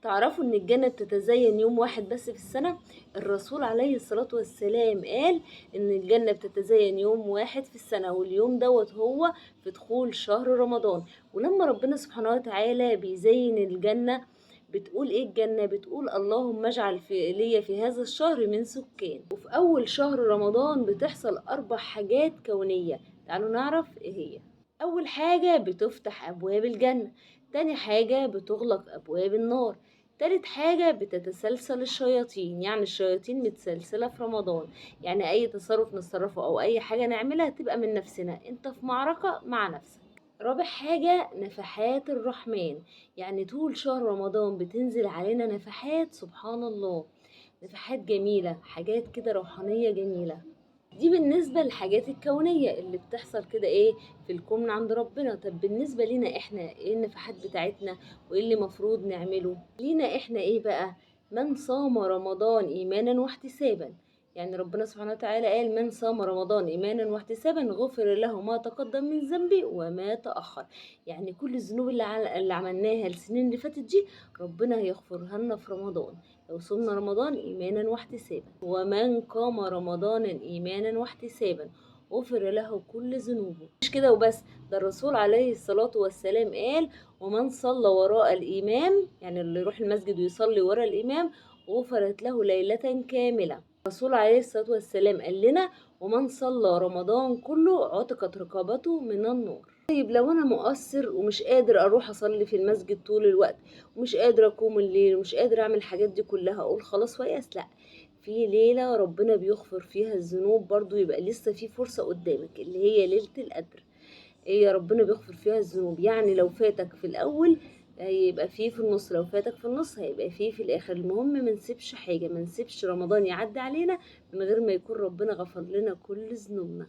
تعرفوا ان الجنة بتتزين يوم واحد بس في السنة؟ الرسول عليه الصلاة والسلام قال ان الجنة بتتزين يوم واحد في السنة، واليوم دوت هو في دخول شهر رمضان. ولما ربنا سبحانه وتعالى بيزين الجنة بتقول ايه الجنة؟ بتقول اللهم اجعل لي في هذا الشهر من سكان. وفي اول شهر رمضان بتحصل 4 حاجات كونية، تعالوا نعرف ايه هي. اول حاجة بتفتح ابواب الجنة، تاني حاجة بتغلق ابواب النار، تالت حاجة بتتسلسل الشياطين، يعني الشياطين متسلسلة في رمضان، يعني أي تصرف نتصرفه أو أي حاجة نعملها تبقى من نفسنا، أنت في معركة مع نفسك. رابع حاجة نفحات الرحمن، يعني طول شهر رمضان بتنزل علينا نفحات، سبحان الله، نفحات جميلة، حاجات كده روحانية جميلة. دي بالنسبة للحاجات الكونية اللي بتحصل كده ايه في الكون من عند ربنا. طب بالنسبة لينا احنا ايه النفحات بتاعتنا وايه اللي مفروض نعمله لينا احنا؟ ايه بقى؟ من صام رمضان ايمانا واحتسابا، يعني ربنا سبحانه وتعالى قال من صام رمضان ايمانا واحتسابا غفر له ما تقدم من ذنبه وما تأخر. يعني كل الذنوب اللي عملناها السنين اللي فاتت دي ربنا هيغفرها لنا في رمضان لو صمنا رمضان ايمانا واحتسابا. ومن قام رمضان ايمانا واحتسابا غفر له كل ذنوبه. مش كده وبس، ده الرسول عليه الصلاة والسلام قال ومن صلى وراء الإمام، يعني اللي يروح المسجد ويصلي وراء الإمام غفرت له ليلة كاملة. الرسول عليه الصلاة والسلام قال لنا ومن صلى رمضان كله عتقت رقبته من النار. طيب لو انا مقصر ومش قادر اروح اصلي في المسجد طول الوقت، ومش قادر اقوم الليل، ومش قادر اعمل الحاجات دي كلها، اقول خلاص ويأس؟ لا، في ليلة ربنا بيغفر فيها الذنوب برضو، يبقى لسه في فرصة قدامك اللي هي ليلة القدر. ايه يا ربنا بيغفر فيها الذنوب، يعني لو فاتك في الاول هيبقى فيه في النص، لو فاتك في النص هيبقى فيه في الاخر. المهم ما نسيبش حاجة، ما نسيبش رمضان يعدي علينا من غير ما يكون ربنا غفر لنا كل ذنوبنا.